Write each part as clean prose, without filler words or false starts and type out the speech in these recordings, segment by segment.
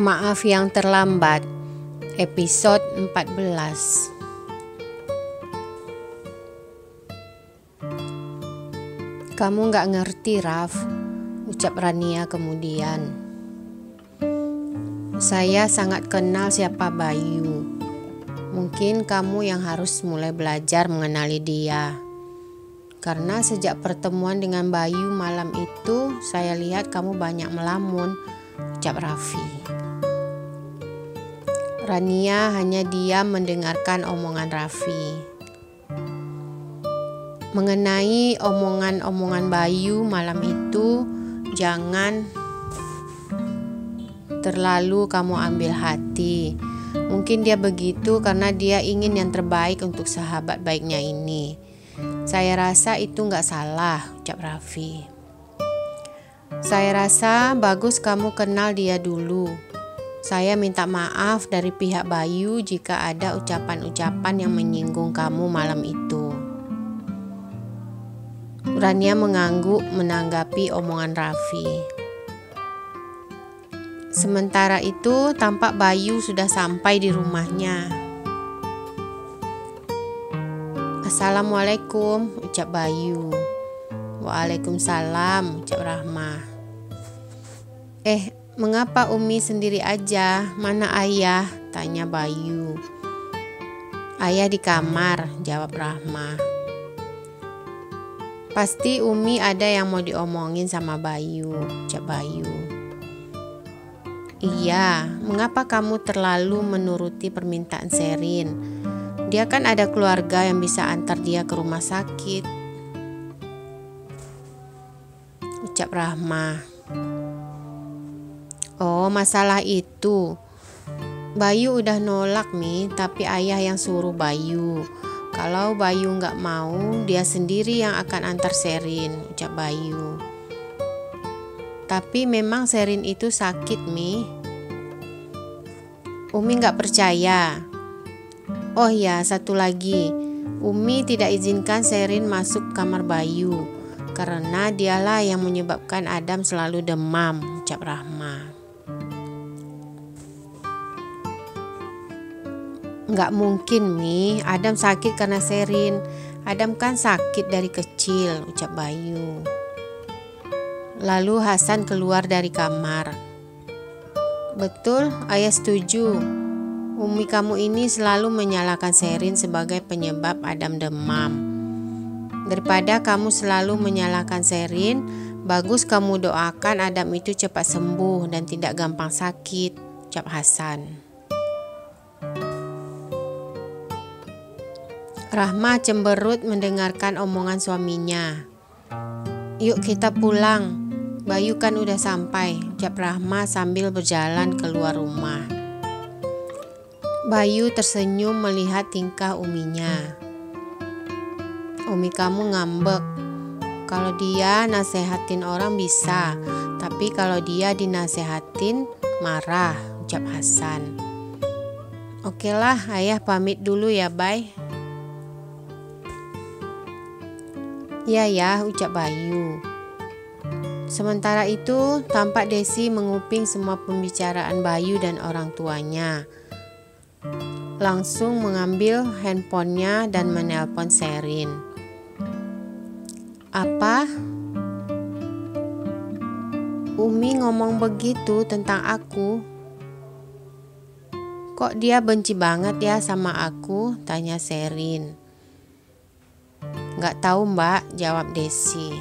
Maaf yang terlambat, episode 14. Kamu gak ngerti, Raf, ucap Rania kemudian. Saya sangat kenal siapa Bayu. Mungkin kamu yang harus mulai belajar mengenali dia. Karena sejak pertemuan dengan Bayu malam itu, saya lihat kamu banyak melamun, ucap Raffi. Rania hanya diam mendengarkan omongan Raffi. Mengenai omongan-omongan Bayu malam itu, jangan terlalu kamu ambil hati. Mungkin dia begitu karena dia ingin yang terbaik untuk sahabat baiknya ini. Saya rasa itu gak salah, ucap Raffi. Saya rasa bagus kamu kenal dia dulu. Saya minta maaf dari pihak Bayu jika ada ucapan-ucapan yang menyinggung kamu malam itu. Rania mengangguk menanggapi omongan Raffi. Sementara itu tampak Bayu sudah sampai di rumahnya. Assalamualaikum, ucap Bayu. Waalaikumsalam, ucap Rahma. Mengapa Umi sendiri aja? Mana ayah? Tanya Bayu. Ayah di kamar, jawab Rahma. Pasti Umi ada yang mau diomongin sama Bayu, ucap Bayu. Iya, mengapa kamu terlalu menuruti permintaan Sherin? Dia kan ada keluarga yang bisa antar dia ke rumah sakit, ucap Rahma. Oh, masalah itu. Bayu udah nolak Mi, tapi ayah yang suruh Bayu. Kalau Bayu gak mau, dia sendiri yang akan antar Sherin, ucap Bayu. Tapi memang Sherin itu sakit Mi. Umi gak percaya. Oh ya, satu lagi. Umi tidak izinkan Sherin masuk kamar Bayu karena dialah yang menyebabkan Adam selalu demam, ucap Rahma. Nggak mungkin Mi, Adam sakit karena Sherin. Adam kan sakit dari kecil, ucap Bayu. Lalu Hasan keluar dari kamar. Betul, ayah setuju. Umi kamu ini selalu menyalahkan Sherin sebagai penyebab Adam demam. Daripada kamu selalu menyalahkan Sherin, bagus kamu doakan Adam itu cepat sembuh dan tidak gampang sakit, ucap Hasan. Rahma cemberut mendengarkan omongan suaminya. Yuk kita pulang, Bayu kan udah sampai, ucap Rahma sambil berjalan keluar rumah. Bayu tersenyum melihat tingkah Uminya. Umi kamu ngambek. Kalau dia nasehatin orang bisa, tapi kalau dia dinasehatin marah, ucap Hasan. Oke lah, ayah pamit dulu ya, bye. Ya, ucap Bayu. Sementara itu, tampak Desi menguping semua pembicaraan Bayu dan orang tuanya. Langsung mengambil handphonenya dan menelpon Sherin. Apa? Umi ngomong begitu tentang aku. Kok dia benci banget ya sama aku? Tanya Sherin. Gak tahu Mbak, jawab Desi.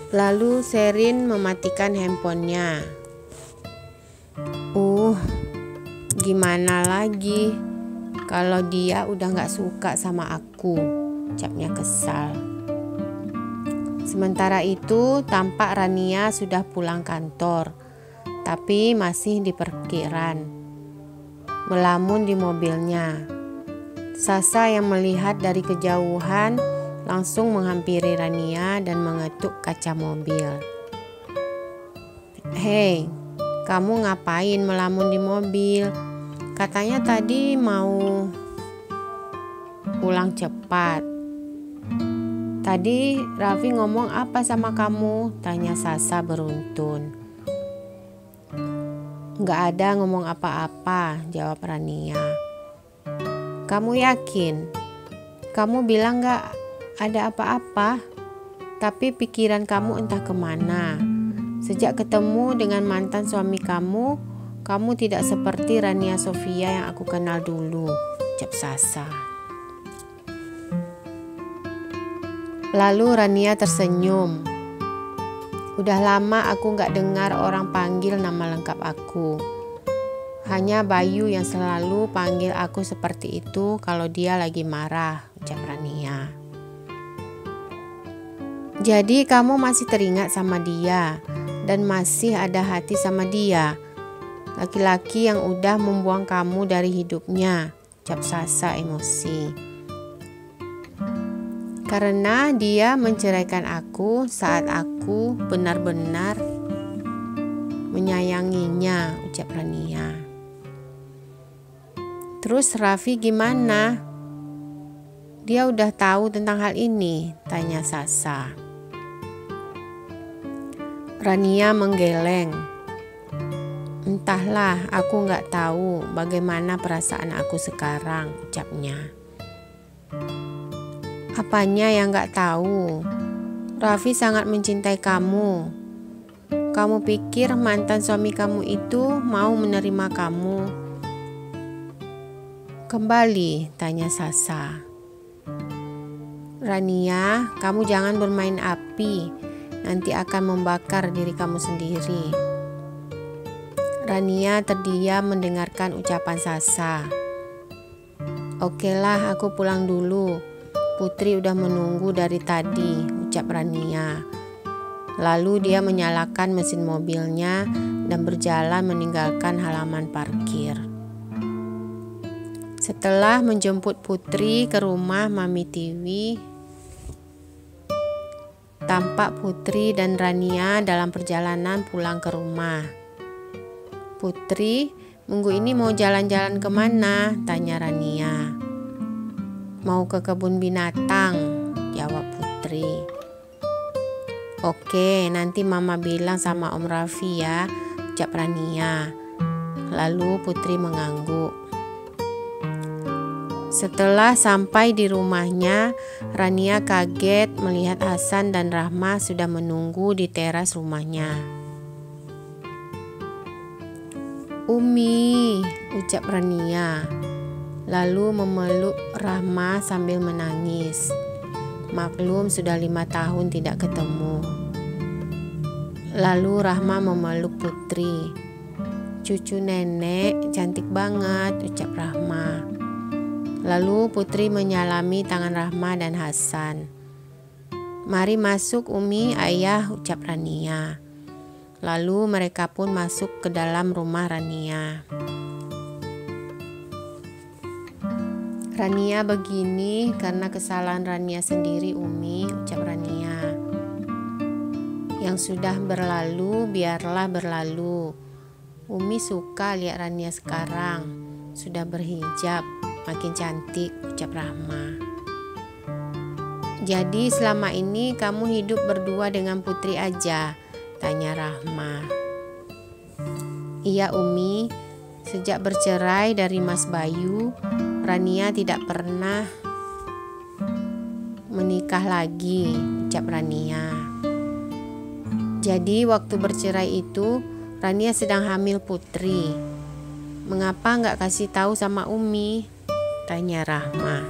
Lalu Sherin mematikan handphonenya. Gimana lagi? Kalau dia udah gak suka sama aku, ucapnya kesal. Sementara itu tampak Rania sudah pulang kantor, tapi masih di parkiran, melamun di mobilnya. Sasa yang melihat dari kejauhan langsung menghampiri Rania dan mengetuk kaca mobil. Hei, kamu ngapain melamun di mobil? Katanya tadi mau pulang cepat. Tadi Raffi ngomong apa sama kamu? Tanya Sasa beruntun. Nggak ada ngomong apa-apa, jawab Rania. Kamu yakin? Kamu bilang nggak ada apa-apa, tapi pikiran kamu entah kemana. Sejak ketemu dengan mantan suami kamu tidak seperti Rania Sofia yang aku kenal dulu, ucap Sasa. Lalu Rania tersenyum. Udah lama aku gak dengar orang panggil nama lengkap aku. Hanya Bayu yang selalu panggil aku seperti itu kalau dia lagi marah, ucap Rania. Jadi kamu masih teringat sama dia dan masih ada hati sama dia. Laki-laki yang udah membuang kamu dari hidupnya, ucap Sasa emosi. Karena dia menceraikan aku saat aku benar-benar menyayanginya, ucap Rania. Terus Raffi gimana? Dia udah tahu tentang hal ini, tanya Sasa. Rania menggeleng. Entahlah, aku gak tahu bagaimana perasaan aku sekarang, ucapnya. Apanya yang gak tahu? Raffi sangat mencintai kamu. Kamu pikir mantan suami kamu itu mau menerima kamu kembali? Tanya Sasa. Rania, kamu jangan bermain api. Nanti akan membakar diri kamu sendiri. Rania terdiam mendengarkan ucapan Sasa. Okelah, aku pulang dulu. Putri udah menunggu dari tadi, ucap Rania. Lalu dia menyalakan mesin mobilnya dan berjalan meninggalkan halaman parkir. Setelah menjemput Putri ke rumah Mami Tiwi, tampak Putri dan Rania dalam perjalanan pulang ke rumah. Putri, minggu ini mau jalan-jalan kemana? Tanya Rania. Mau ke kebun binatang, jawab Putri. Oke, nanti Mama bilang sama Om Raffi ya, ucap Rania. Lalu Putri mengangguk. Setelah sampai di rumahnya, Rania kaget melihat Hasan dan Rahma sudah menunggu di teras rumahnya. Umi, ucap Rania. Lalu memeluk Rahma sambil menangis. Maklum sudah 5 tahun tidak ketemu. Lalu Rahma memeluk Putri. Cucu nenek cantik banget, ucap Rahma. Lalu Putri menyalami tangan Rahma dan Hasan. Mari masuk Umi, Ayah, ucap Rania. Lalu mereka pun masuk ke dalam rumah Rania. Rania begini karena kesalahan Rania sendiri, Umi, ucap Rania. Yang sudah berlalu biarlah berlalu. Umi suka lihat Rania sekarang, sudah berhijab, makin cantik, ucap Rahma. Jadi selama ini kamu hidup berdua dengan Putri aja? Tanya Rahma. Iya Umi, sejak bercerai dari Mas Bayu, Rania tidak pernah menikah lagi, ucap Rania. Jadi waktu bercerai itu Rania sedang hamil Putri. Mengapa nggak kasih tahu sama Umi? Tanya Rahma.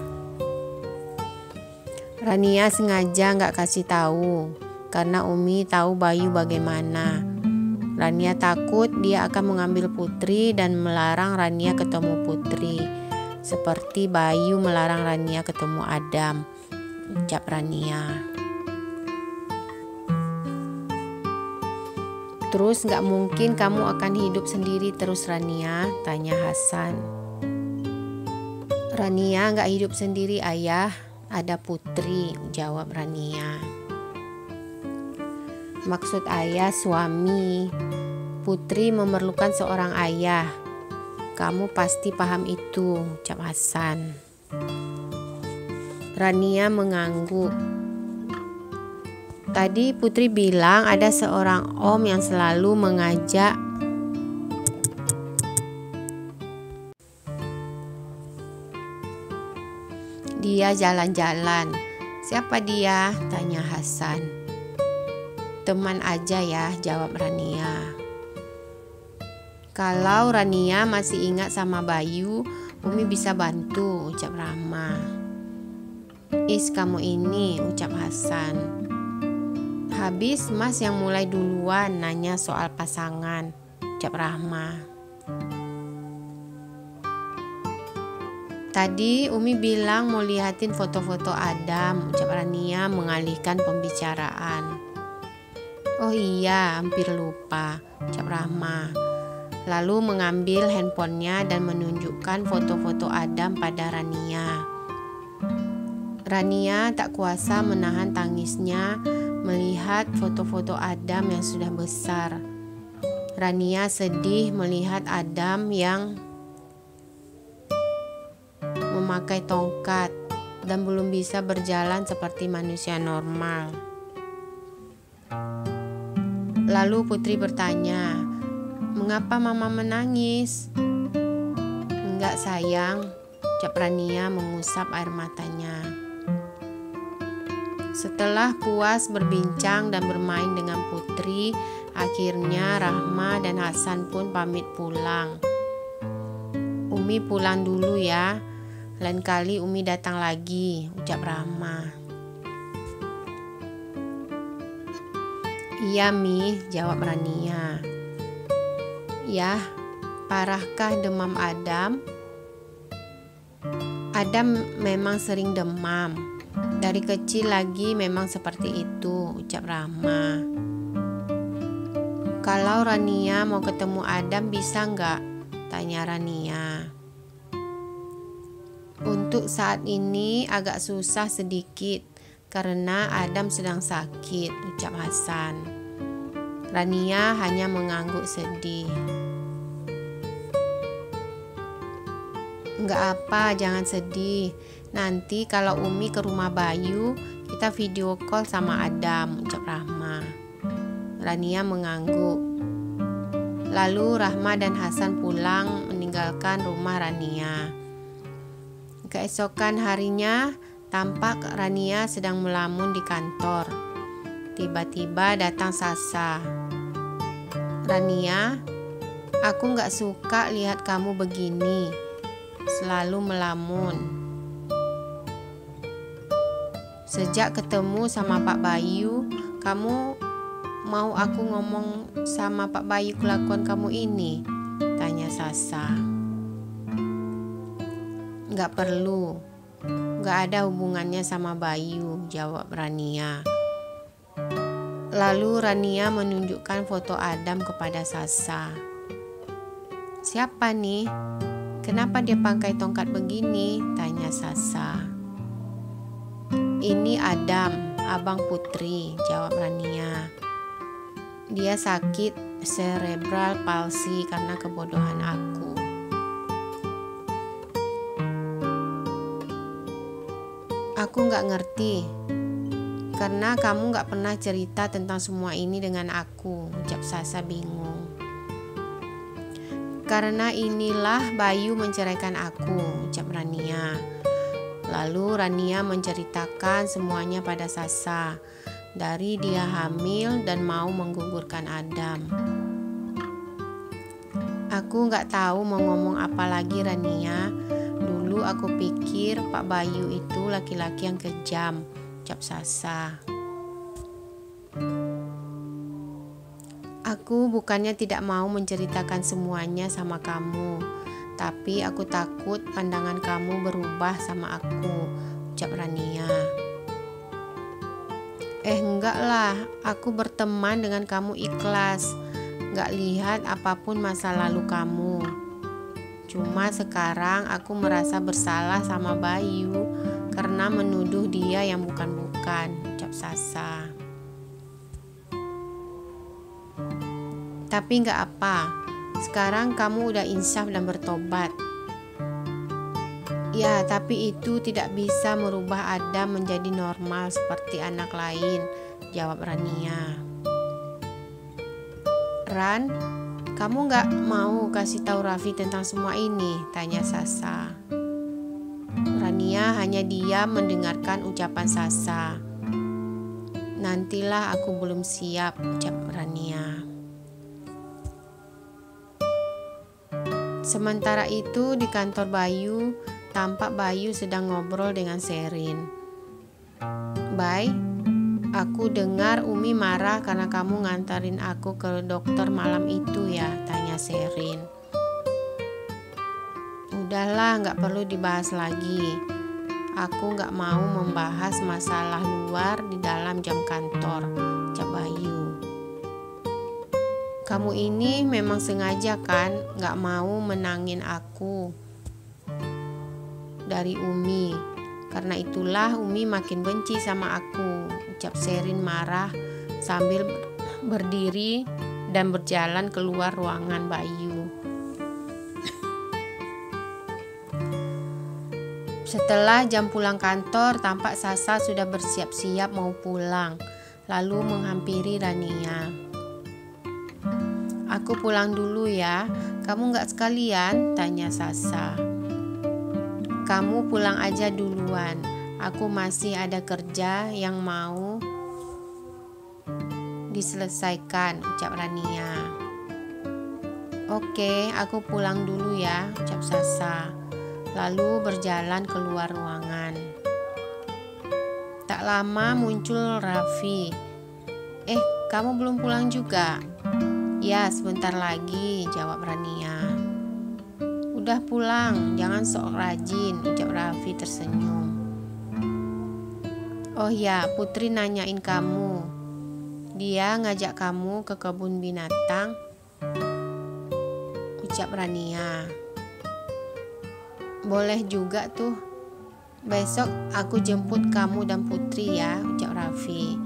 Rania sengaja nggak kasih tahu karena Umi tahu Bayu bagaimana. Rania takut dia akan mengambil Putri dan melarang Rania ketemu Putri, seperti Bayu melarang Rania ketemu Adam, ucap Rania. Terus gak mungkin kamu akan hidup sendiri terus Rania? Tanya Hasan. Rania gak hidup sendiri Ayah, ada Putri, jawab Rania. Maksud Ayah suami. Putri memerlukan seorang ayah. Kamu pasti paham itu, ucap Hasan. Rania mengangguk. Tadi Putri bilang ada seorang om yang selalu mengajak dia jalan-jalan. Siapa dia? Tanya Hasan. Teman aja ya, jawab Rania. Kalau Rania masih ingat sama Bayu, Umi bisa bantu, ucap Rahma. Kamu ini, ucap Hasan. Habis Mas yang mulai duluan nanya soal pasangan, ucap Rahma. Tadi Umi bilang mau lihatin foto-foto Adam, ucap Rania mengalihkan pembicaraan. Oh iya, hampir lupa, ucap Rahma. Lalu mengambil handphonenya dan menunjukkan foto-foto Adam pada Rania. Rania tak kuasa menahan tangisnya melihat foto-foto Adam yang sudah besar. Rania sedih melihat Adam yang memakai tongkat dan belum bisa berjalan seperti manusia normal. Lalu Putri bertanya, "Mengapa Mama menangis?" "Enggak sayang," ucap Rania mengusap air matanya. Setelah puas berbincang dan bermain dengan Putri, akhirnya Rahma dan Hasan pun pamit pulang. "Umi pulang dulu ya, lain kali Umi datang lagi," ucap Rahma. "Iya Mi," jawab Rania. "Yah, parahkah demam Adam?" "Adam memang sering demam. Dari kecil lagi memang seperti itu," ucap Rahma. "Kalau Rania mau ketemu Adam bisa nggak?" tanya Rania. "Untuk saat ini agak susah sedikit karena Adam sedang sakit," ucap Hasan. Rania hanya mengangguk sedih. "Nggak apa, jangan sedih. Nanti kalau Umi ke rumah Bayu, kita video call sama Adam," ucap Rahma. Rania mengangguk. Lalu Rahma dan Hasan pulang meninggalkan rumah Rania. Keesokan harinya, tampak Rania sedang melamun di kantor. Tiba-tiba datang Sasa. "Rania, aku nggak suka lihat kamu begini, selalu melamun. Sejak ketemu sama Pak Bayu, kamu mau aku ngomong sama Pak Bayu kelakuan kamu ini?" tanya Sasa. "Nggak perlu, nggak ada hubungannya sama Bayu," jawab Rania. Lalu Rania menunjukkan foto Adam kepada Sasa. "Siapa nih? Kenapa dia pakai tongkat begini?" tanya Sasa. "Ini Adam, abang Putri," jawab Rania. "Dia sakit cerebral palsy karena kebodohan aku." "Aku nggak ngerti, karena kamu nggak pernah cerita tentang semua ini dengan aku," ucap Sasa bingung. "Karena inilah Bayu menceraikan aku," ucap Rania. Lalu Rania menceritakan semuanya pada Sasa, dari dia hamil dan mau menggugurkan Adam. "Aku nggak tahu mau ngomong apa lagi Rania. Dulu aku pikir Pak Bayu itu laki-laki yang kejam," ucap Sasa. "Aku bukannya tidak mau menceritakan semuanya sama kamu, tapi aku takut pandangan kamu berubah sama aku," ucap Rania. Enggak lah, aku berteman dengan kamu ikhlas, nggak lihat apapun masa lalu kamu. Cuma sekarang aku merasa bersalah sama Bayu karena menuduh dia yang bukan-bukan," ucap Sasa. "Tapi nggak apa, sekarang kamu udah insaf dan bertobat." "Ya, tapi itu tidak bisa merubah Adam menjadi normal seperti anak lain," jawab Rania. Ran, kamu gak mau kasih tahu Raffi tentang semua ini? Tanya Sasa. Rania hanya diam mendengarkan ucapan Sasa. Nantilah, aku belum siap, ucap Rania. Sementara itu di kantor Bayu, tampak Bayu sedang ngobrol dengan Sherin. Bay, aku dengar Umi marah karena kamu ngantarin aku ke dokter malam itu ya, tanya Sherin. Udahlah, gak perlu dibahas lagi. Aku gak mau membahas masalah luar di dalam jam kantor, ucap Bayu. Kamu ini memang sengaja kan gak mau menangin aku dari Umi. Karena itulah Umi makin benci sama aku, ucap Sherin marah sambil berdiri dan berjalan keluar ruangan Bayu. Setelah jam pulang kantor, tampak Sasa sudah bersiap-siap mau pulang, lalu menghampiri Rania. Aku pulang dulu ya, kamu gak sekalian? Tanya Sasa. Kamu pulang aja duluan, aku masih ada kerja yang mau diselesaikan, ucap Rania. Oke, aku pulang dulu ya, ucap Sasa, lalu berjalan keluar ruangan. Tak lama muncul Raffi. Kamu belum pulang juga? Ya, sebentar lagi, jawab Rania. Udah pulang, jangan sok rajin, ucap Raffi tersenyum. Oh ya, Putri nanyain kamu. Dia ngajak kamu ke kebun binatang, ucap Rania. Boleh juga tuh. Besok aku jemput kamu dan Putri ya, ucap Raffi.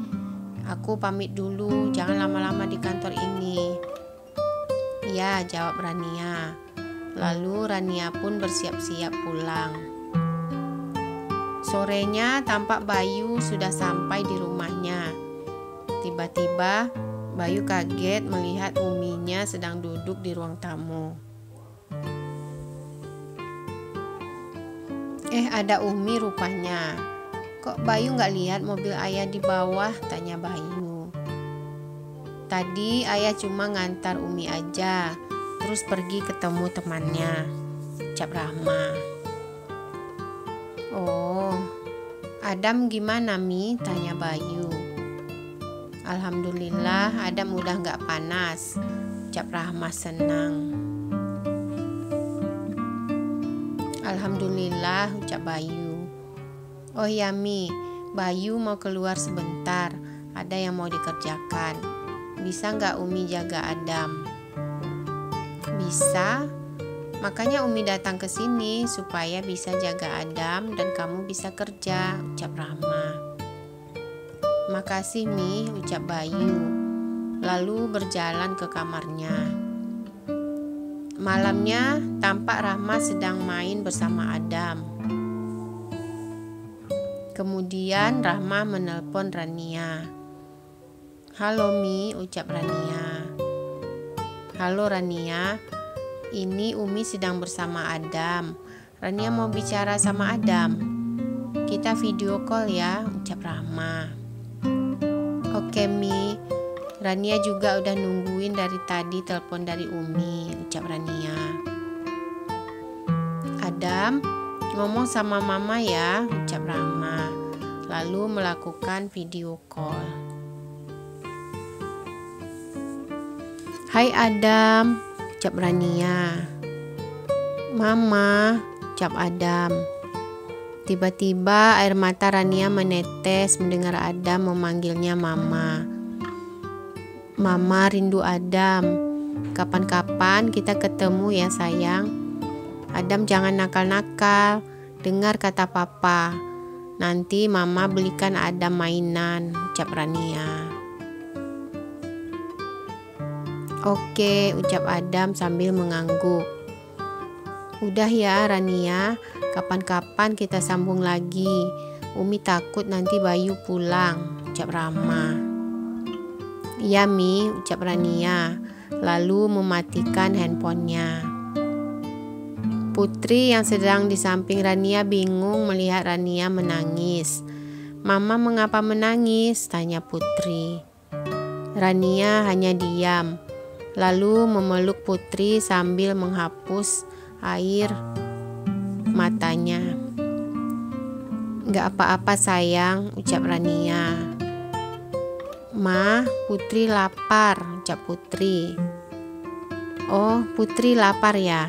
Aku pamit dulu, jangan lama-lama di kantor ini. Ya, jawab Rania. Lalu Rania pun bersiap-siap pulang. Sorenya tampak Bayu sudah sampai di rumahnya. Tiba-tiba Bayu kaget melihat Uminya sedang duduk di ruang tamu. Ada Umi rupanya. Kok Bayu gak lihat mobil ayah di bawah? Tanya Bayu. Tadi ayah cuma ngantar Umi aja, terus pergi ketemu temannya, ucap Rahma. Oh, Adam gimana Mi? Tanya Bayu. Alhamdulillah Adam udah gak panas, ucap Rahma senang. Alhamdulillah, ucap Bayu. Oh ya Mi, Bayu mau keluar sebentar, ada yang mau dikerjakan. Bisa gak Umi jaga Adam? Bisa, makanya Umi datang ke sini supaya bisa jaga Adam dan kamu bisa kerja, ucap Rahma. Makasih Mi, ucap Bayu, lalu berjalan ke kamarnya. Malamnya tampak Rahma sedang main bersama Adam. Kemudian Rahma menelpon Rania. Halo Mi, ucap Rania. Halo Rania, ini Umi sedang bersama Adam. Rania mau bicara sama Adam. Kita video call ya, ucap Rahma. Oke Mi, Rania juga udah nungguin dari tadi telepon dari Umi, ucap Rania. Adam, ngomong sama Mama ya, ucap Rahma. Lalu melakukan video call. Hai Adam, ucap Rania. Mama, ucap Adam. Tiba-tiba air mata Rania menetes mendengar Adam memanggilnya Mama. Mama rindu Adam. Kapan-kapan kita ketemu ya sayang. Adam jangan nakal-nakal. Dengar kata Papa. Nanti Mama belikan Adam mainan, ucap Rania. Oke, ucap Adam sambil mengangguk. Udah ya Rania, kapan-kapan kita sambung lagi. Umi takut nanti Bayu pulang, ucap Rahma. "Iya Mi," ucap Rania, lalu mematikan handphonenya. Putri yang sedang di samping Rania bingung melihat Rania menangis. "Mama, mengapa menangis?" tanya Putri. Rania hanya diam, lalu memeluk Putri sambil menghapus air matanya. "Gak apa-apa sayang," ucap Rania. "Ma, Putri lapar," ucap Putri. "Oh, Putri lapar ya?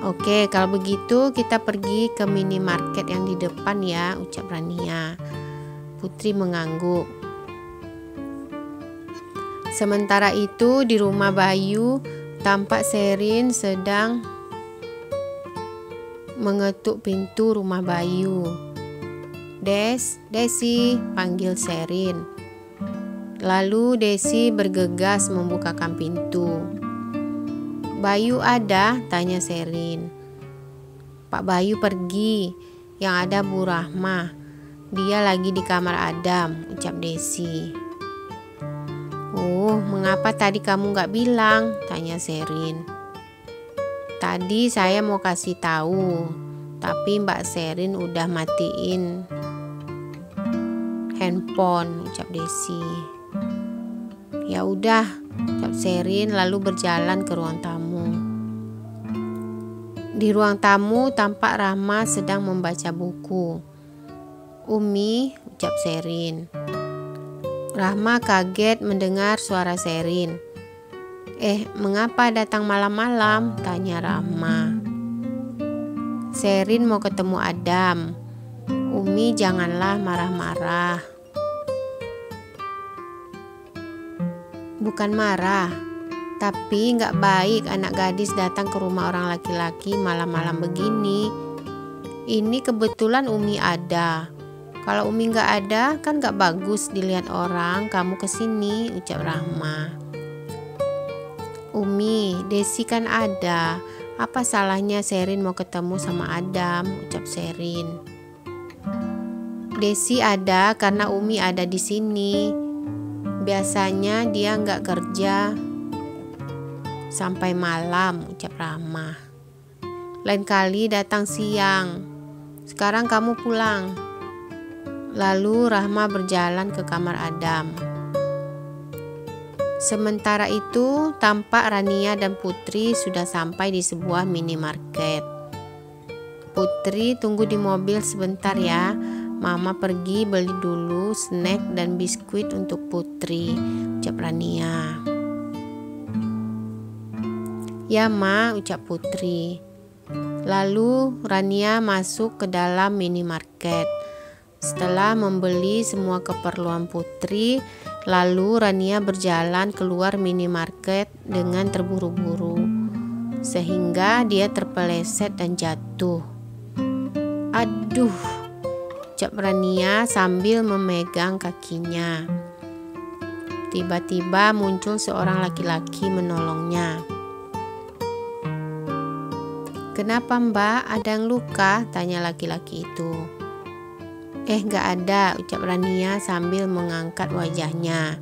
Oke, kalau begitu kita pergi ke minimarket yang di depan ya," ucap Rania. Putri mengangguk. Sementara itu di rumah Bayu, tampak Sherin sedang mengetuk pintu rumah Bayu. Desi," panggil Sherin. Lalu Desi bergegas membukakan pintu. "Bayu ada?" tanya Sherin. "Pak Bayu pergi, yang ada Bu Rahma. Dia lagi di kamar Adam," ucap Desi. "Oh, mengapa tadi kamu gak bilang?" tanya Sherin. "Tadi saya mau kasih tahu, tapi Mbak Sherin udah matiin handphone," ucap Desi. "Ya udah," ucap Sherin lalu berjalan ke ruang tamu. Di ruang tamu tampak Rahma sedang membaca buku. "Umi," ucap Sherin. Rahma kaget mendengar suara Sherin. Mengapa datang malam-malam?" tanya Rahma. "Sherin mau ketemu Adam. Umi janganlah marah-marah." "Bukan marah, tapi gak baik anak gadis datang ke rumah orang laki-laki malam-malam begini. Ini kebetulan Umi ada. Kalau Umi gak ada kan gak bagus dilihat orang kamu kesini," ucap Rahma. "Umi, Desi kan ada. Apa salahnya Sherin mau ketemu sama Adam?" ucap Sherin. "Desi ada karena Umi ada di sini. Biasanya dia gak kerja sampai malam," ucap Rahma. "Lain kali datang siang. Sekarang kamu pulang." Lalu Rahma berjalan ke kamar Adam. Sementara itu tampak Rania dan Putri sudah sampai di sebuah minimarket. "Putri tunggu di mobil sebentar ya. Mama pergi beli dulu snack dan biskuit untuk Putri," ucap Rania. "Ya Ma," ucap Putri. Lalu Rania masuk ke dalam minimarket. Setelah membeli semua keperluan Putri, lalu Rania berjalan keluar minimarket dengan terburu-buru, sehingga dia terpeleset dan jatuh. "Aduh," ucap Rania sambil memegang kakinya. Tiba-tiba muncul seorang laki-laki menolongnya. "Kenapa Mbak, ada yang luka?" tanya laki-laki itu. Gak ada," ucap Rania sambil mengangkat wajahnya.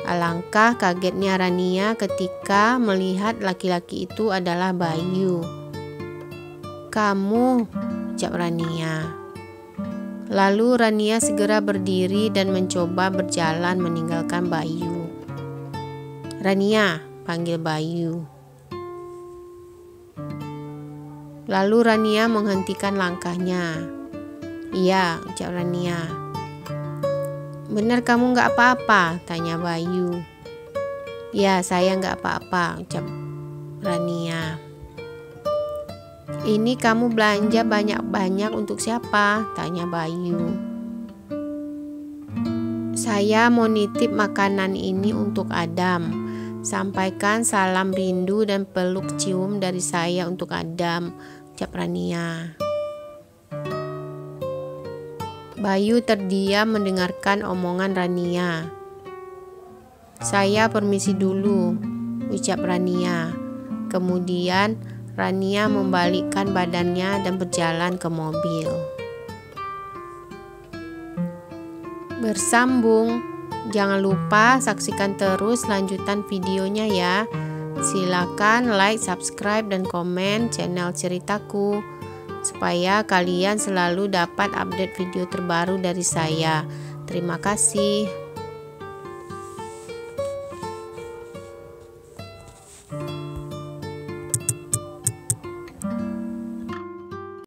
Alangkah kagetnya Rania ketika melihat laki-laki itu adalah Bayu. "Kamu," ucap Rania. Lalu Rania segera berdiri dan mencoba berjalan meninggalkan Bayu. "Rania," panggil Bayu. Lalu Rania menghentikan langkahnya. "Iya," ucap Rania. "Benar kamu gak apa-apa?" tanya Bayu. "Ya, saya gak apa-apa," ucap Rania. "Ini kamu belanja banyak-banyak untuk siapa?" tanya Bayu. "Saya mau nitip makanan ini untuk Adam. Sampaikan salam rindu dan peluk cium dari saya untuk Adam," ucap Rania. Bayu terdiam mendengarkan omongan Rania. "Saya permisi dulu," ucap Rania. Kemudian Rania membalikkan badannya dan berjalan ke mobil. Bersambung Jangan lupa saksikan terus lanjutan videonya ya. Silakan like, subscribe, dan komen channel ceritaku supaya kalian selalu dapat update video terbaru dari saya. Terima kasih.